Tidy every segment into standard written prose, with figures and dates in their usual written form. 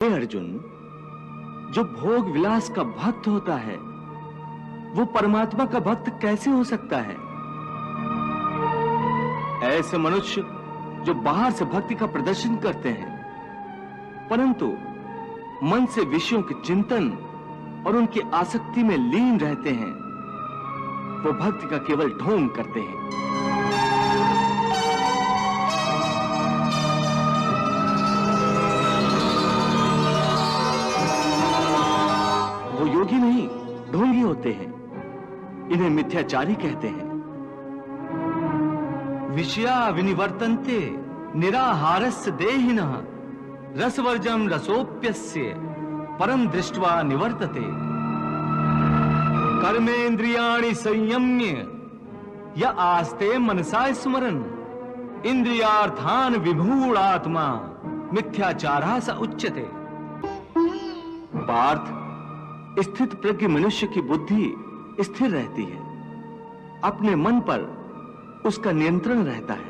हे अर्जुन, जो भोग विलास का भक्त होता है वो परमात्मा का भक्त कैसे हो सकता है? ऐसे मनुष्य जो बाहर से भक्ति का प्रदर्शन करते हैं परंतु मन से विषयों के चिंतन और उनकी आसक्ति में लीन रहते हैं, वो भक्ति का केवल ढोंग करते हैं। वो योगी नहीं, ढोंगी होते हैं। इन्हें मिथ्याचारी कहते हैं। विषया विनिवर्तन्ते निराहारस्य देहिनः रसवर्जम रसोप्यस्य परम दृष्ट्वा निवर्तते। कर्मेन्द्रियाणि संयम्य य आस्ते मनसा स्मरन् इंद्रियार्थान् विमूढ़ात्मा मिथ्याचारः स उच्यते। पार्थ, स्थित प्रज्ञ मनुष्य की बुद्धि स्थिर रहती है, अपने मन पर उसका नियंत्रण रहता है।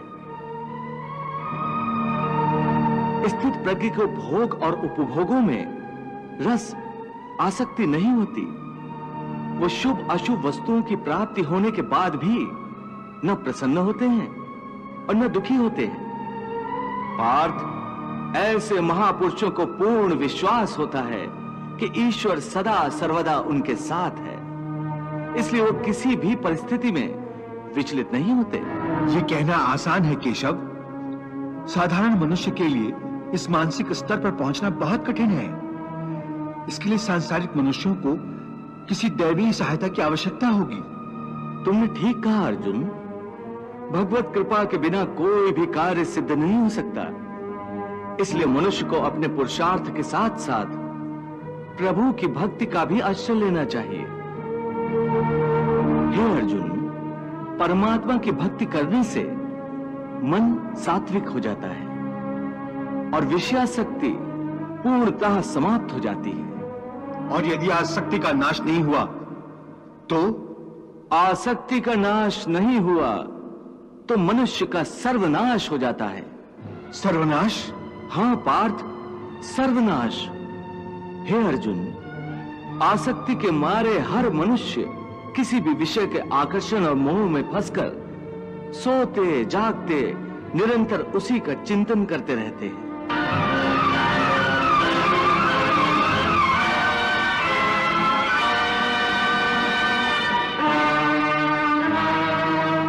स्थित प्रज्ञ को भोग और उपभोगों में रस आसक्ति नहीं होती। वो शुभ अशुभ वस्तुओं की प्राप्ति होने के बाद भी न प्रसन्न होते हैं और न दुखी होते हैं। पार्थ, ऐसे महापुरुषों को पूर्ण विश्वास होता है कि ईश्वर सदा सर्वदा उनके साथ है, इसलिए वो किसी भी परिस्थिति में विचलित नहीं होते। ये कहना आसान है केशव, साधारण मनुष्य के लिए इस मानसिक स्तर पर पहुंचना बहुत कठिन है। इसके लिए सांसारिक मनुष्यों को किसी दैवीय सहायता की आवश्यकता होगी। तुमने ठीक कहा अर्जुन, भगवत कृपा के बिना कोई भी कार्य सिद्ध नहीं हो सकता। इसलिए मनुष्य को अपने पुरुषार्थ के साथ साथ प्रभु की भक्ति का भी आश्रय लेना चाहिए। हे अर्जुन, परमात्मा की भक्ति करने से मन सात्विक हो जाता है और विषयासक्ति पूर्णतः समाप्त हो जाती है। और यदि आसक्ति का नाश नहीं हुआ तो? आसक्ति का नाश नहीं हुआ तो मनुष्य का सर्वनाश हो जाता है। सर्वनाश? हां पार्थ, सर्वनाश। हे अर्जुन, आसक्ति के मारे हर मनुष्य किसी भी विषय के आकर्षण और मोह में फंसकर सोते जागते निरंतर उसी का चिंतन करते रहते हैं।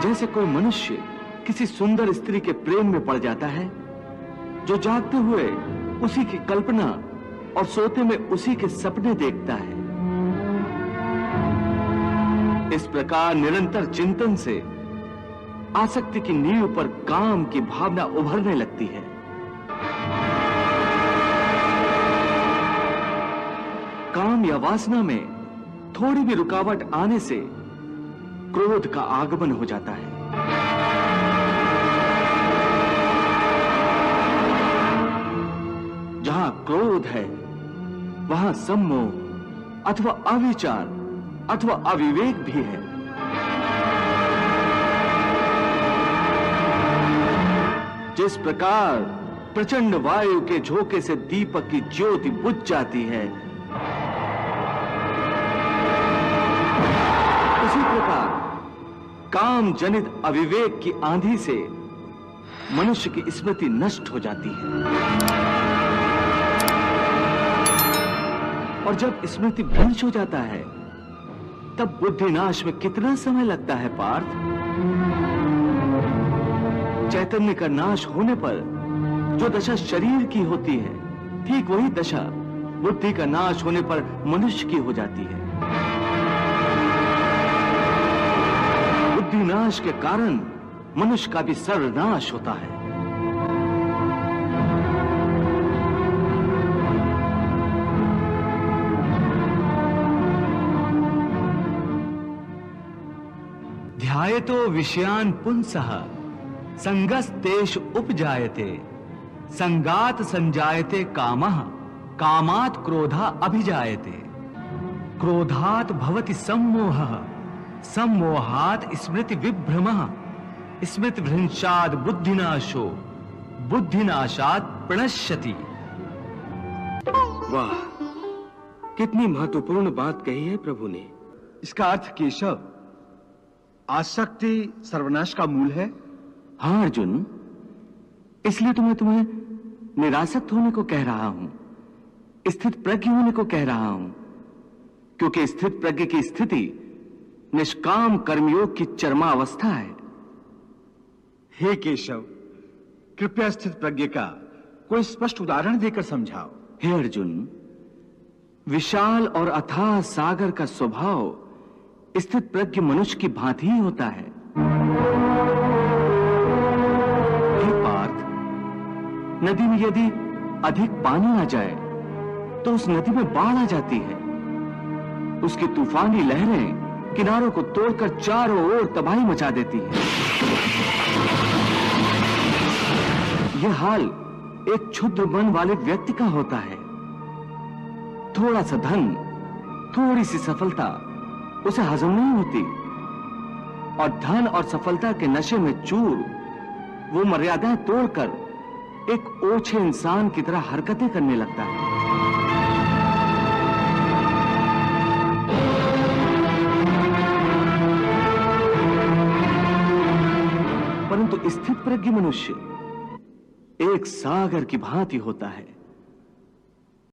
जैसे कोई मनुष्य किसी सुंदर स्त्री के प्रेम में पड़ जाता है, जो जागते हुए उसी की कल्पना और सोते में उसी के सपने देखता है। इस प्रकार निरंतर चिंतन से आसक्ति की नींव पर काम की भावना उभरने लगती है। काम या वासना में थोड़ी भी रुकावट आने से क्रोध का आगमन हो जाता है। जहां क्रोध है वहां सम्मोह अथवा अविचार अथवा अविवेक भी है। जिस प्रकार प्रचंड वायु के झोंके से दीपक की ज्योति बुझ जाती है, उसी प्रकार काम जनित अविवेक की आंधी से मनुष्य की स्मृति नष्ट हो जाती है। और जब स्मृति भ्रंश हो जाता है तब बुद्धिनाश में कितना समय लगता है पार्थ? चैतन्य का नाश होने पर जो दशा शरीर की होती है, ठीक वही दशा बुद्धि का नाश होने पर मनुष्य की हो जाती है। बुद्धिनाश के कारण मनुष्य का भी सर्वनाश होता है। ध्यायतो विषयान् पुंसः संगस्तेषु उपजायते संगात संजायते कामः कामात् क्रोधा अभिजायते क्रोधात् भवति सम्मोहः सम्मोहात् स्मृति विभ्रमः स्मृति भ्रंशात् बुद्धिनाशो बुद्धिनाशात् प्रणश्यति। वाह, कितनी महत्वपूर्ण बात कही है प्रभु ने। इसका अर्थ केशव, आसक्ति सर्वनाश का मूल है। हाँ अर्जुन, इसलिए तो मैं तुम्हें निरासक्त होने को कह रहा हूं, स्थित प्रज्ञ होने को कह रहा हूं, क्योंकि स्थित प्रज्ञ की स्थिति निष्काम कर्मयोग की चरमावस्था है। हे केशव, कृपया स्थित प्रज्ञ का कोई स्पष्ट उदाहरण देकर समझाओ। हे अर्जुन, विशाल और अथाह सागर का स्वभाव स्थित प्रज्ञ मनुष्य की भांति ही होता है। हे पार्थ, नदी में यदि अधिक पानी आ जाए तो उस नदी में बाढ़ आ जाती है। उसकी तूफानी लहरें किनारों को तोड़कर चारों ओर तबाही मचा देती हैं। यह हाल एक क्षुद्र मन वाले व्यक्ति का होता है। थोड़ा सा धन, थोड़ी सी सफलता उसे हजम नहीं होती, और धन और सफलता के नशे में चूर वो मर्यादाएं तोड़कर एक ओछे इंसान की तरह हरकतें करने लगता है। परंतु स्थित प्रज्ञ मनुष्य एक सागर की भांति होता है।